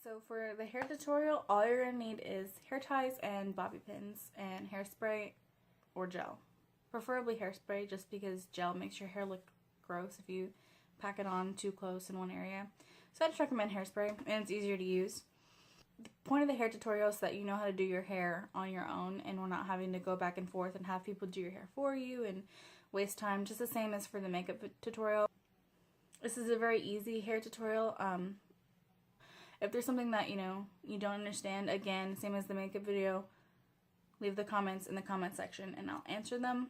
So for the hair tutorial, all you're going to need is hair ties and bobby pins and hairspray or gel. Preferably hairspray, just because gel makes your hair look gross if you pack it on too close in one area. So I just recommend hairspray, and it's easier to use. The point of the hair tutorial is that you know how to do your hair on your own, and we're not having to go back and forth and have people do your hair for you and waste time, just the same as for the makeup tutorial. This is a very easy hair tutorial. If there's something that you don't understand, again, same as the makeup video, leave the comments in the comment section and I'll answer them.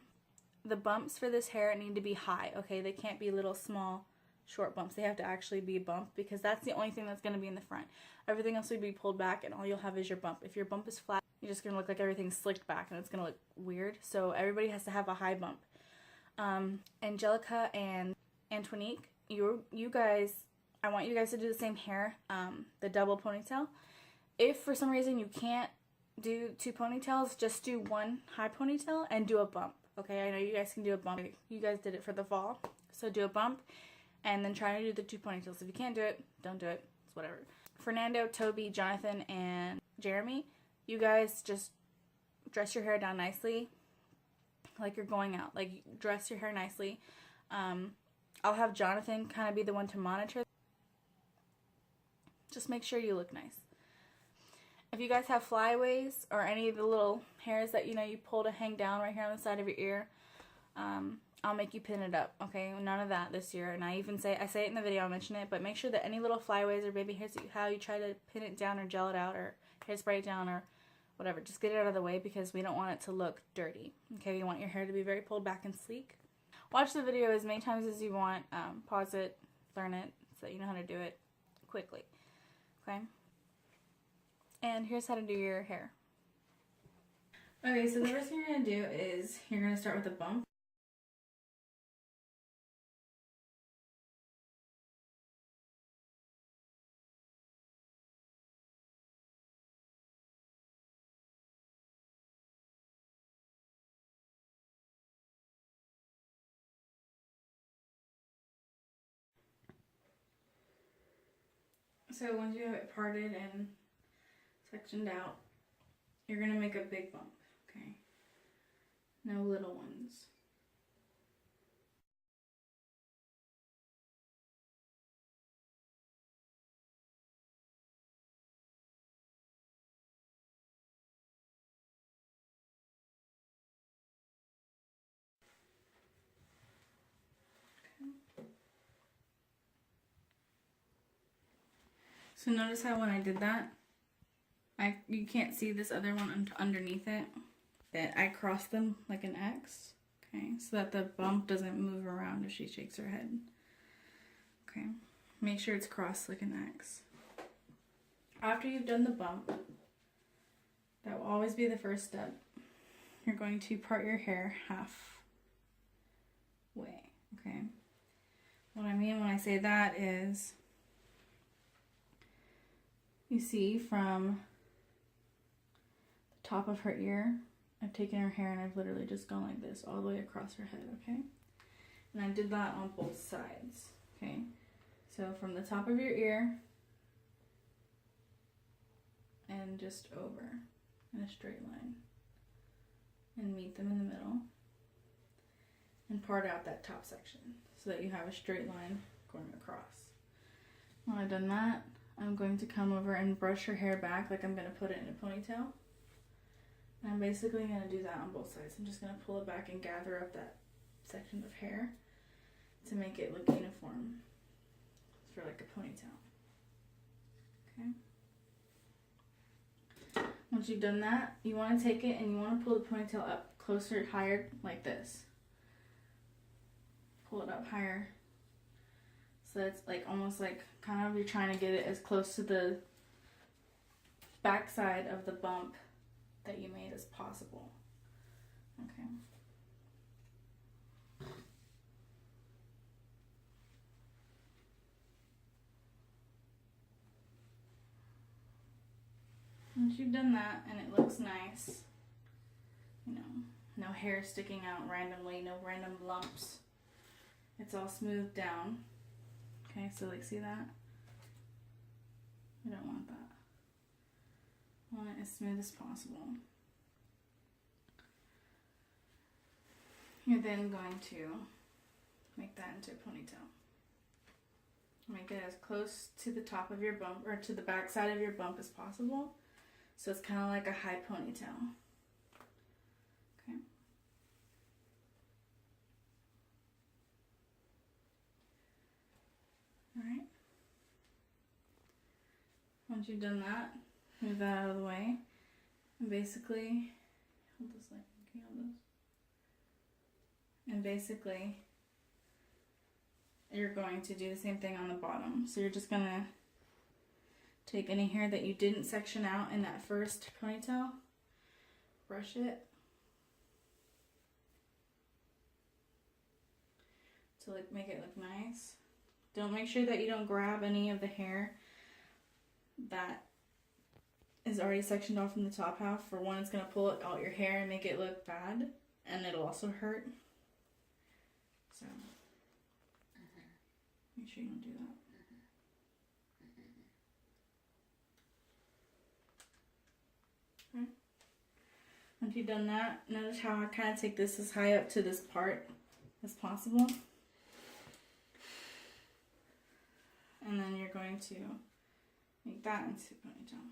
The bumps for this hair need to be high, okay? They can't be little small short bumps. They have to actually be bumped, because that's the only thing that's going to be in the front. Everything else will be pulled back and all you'll have is your bump. If your bump is flat, you're just going to look like everything's slicked back and it's going to look weird. So everybody has to have a high bump. Angelica and Antonique, you guys, I want you guys to do the same hair, the double ponytail. If for some reason you can't do 2 ponytails, just do 1 high ponytail and do a bump. Okay, I know you guys can do a bump. You guys did it for the fall. So do a bump and then try to do the 2 ponytails. If you can't do it, don't do it. It's whatever. Fernando, Toby, Jonathan, and Jeremy, you guys just dress your hair down nicely like you're going out. Like, dress your hair nicely. I'll have Jonathan kind of be the one to monitor. Just make sure you look nice. If you guys have flyaways or any of the little hairs that you pull to hang down right here on the side of your ear, I'll make you pin it up, okay? None of that this year. And I say it in the video, I'll mention it, but make sure that any little flyaways or baby hairs that you have, you try to pin it down or gel it out or hairspray it down or whatever. Just get it out of the way, because we don't want it to look dirty, okay? We want your hair to be very pulled back and sleek. Watch the video as many times as you want. Pause it, learn it, so that you know how to do it quickly, okay? And here's how to do your hair. Okay, so the first thing you're going to do is you're going to start with a bump. So once you have it parted and sectioned out, you're going to make a big bump, okay? No little ones. Okay. So notice how when I did that, you can't see this other one underneath it, that I crossed them like an X, okay, so that the bump doesn't move around if she shakes her head. Okay, make sure it's crossed like an X. After you've done the bump, that will always be the first step. You're going to part your hair halfway, okay? What I mean when I say that is, you see from the top of her ear, I've taken her hair and I've literally just gone like this all the way across her head, okay? And I did that on both sides, okay? So from the top of your ear and just over in a straight line and meet them in the middle and part out that top section so that you have a straight line going across. When I've done that, I'm going to come over and brush her hair back like I'm going to put it in a ponytail. And I'm basically going to do that on both sides. I'm just going to pull it back and gather up that section of hair to make it look uniform for like a ponytail. Okay. Once you've done that, you want to take it and you want to pull the ponytail up closer, higher, like this. Pull it up higher. So it's like almost like kind of you're trying to get it as close to the back side of the bump that you made as possible. Okay. Once you've done that and it looks nice, no hair sticking out randomly, no random lumps. It's all smoothed down. Okay, so like see that? I don't want that. I want it as smooth as possible. You're then going to make that into a ponytail. Make it as close to the top of your bump or to the back side of your bump as possible. So it's kind of like a high ponytail. Okay. Alright. Once you've done that, move that out of the way. And basically, hold this light. Can you hold this? And basically, you're going to do the same thing on the bottom. So you're just gonna take any hair that you didn't section out in that first ponytail, brush it to like make it look nice. Don't make sure that you don't grab any of the hair that is already sectioned off in the top half. For one, it's gonna pull out your hair and make it look bad, and it'll also hurt. So make sure you don't do that. Okay. Once you've done that, notice how I kind of take this as high up to this part as possible. And then you're going to make that into a ponytail.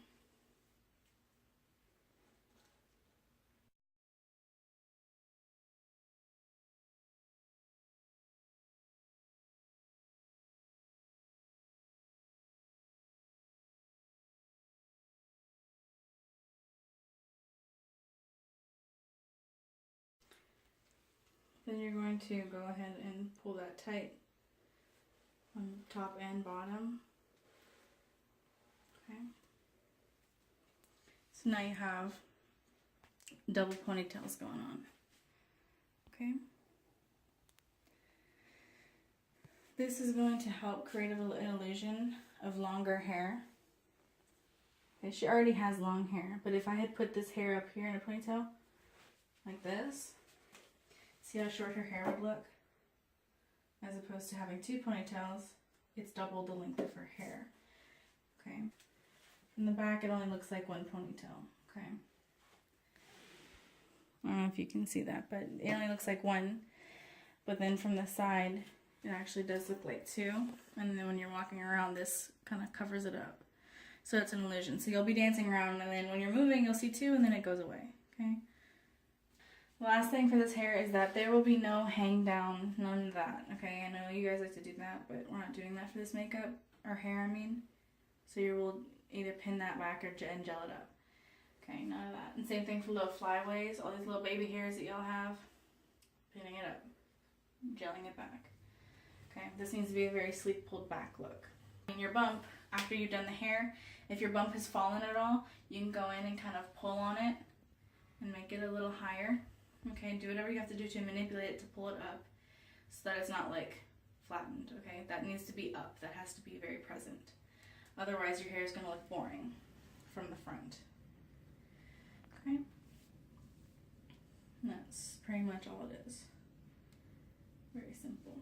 Then you're going to go ahead and pull that tight on top and bottom. Okay. So now you have double ponytails going on. Okay. This is going to help create an illusion of longer hair. Okay, she already has long hair, but if I had put this hair up here in a ponytail, like this, see how short her hair would look? As opposed to having two ponytails, it's double the length of her hair. Okay. From the back, it only looks like one ponytail. Okay. I don't know if you can see that, but it only looks like one. But then from the side, it actually does look like two. And then when you're walking around, this kind of covers it up. So it's an illusion. So you'll be dancing around, and then when you're moving, you'll see two, and then it goes away. Okay. The last thing for this hair is that there will be no hang down, none of that. Okay, I know you guys like to do that, but we're not doing that for this makeup, or hair, I mean. So you will either pin that back or gel it up. Okay, none of that. And same thing for little flyaways, all these little baby hairs that y'all have. Pinning it up, gelling it back. Okay, this needs to be a very sleek pulled back look. In your bump, after you've done the hair, if your bump has fallen at all, you can go in and kind of pull on it and make it a little higher. Okay, do whatever you have to do to manipulate it to pull it up so that it's not like flattened, okay? That needs to be up, that has to be very present. Otherwise your hair is gonna look boring from the front. Okay? And that's pretty much all it is. Very simple.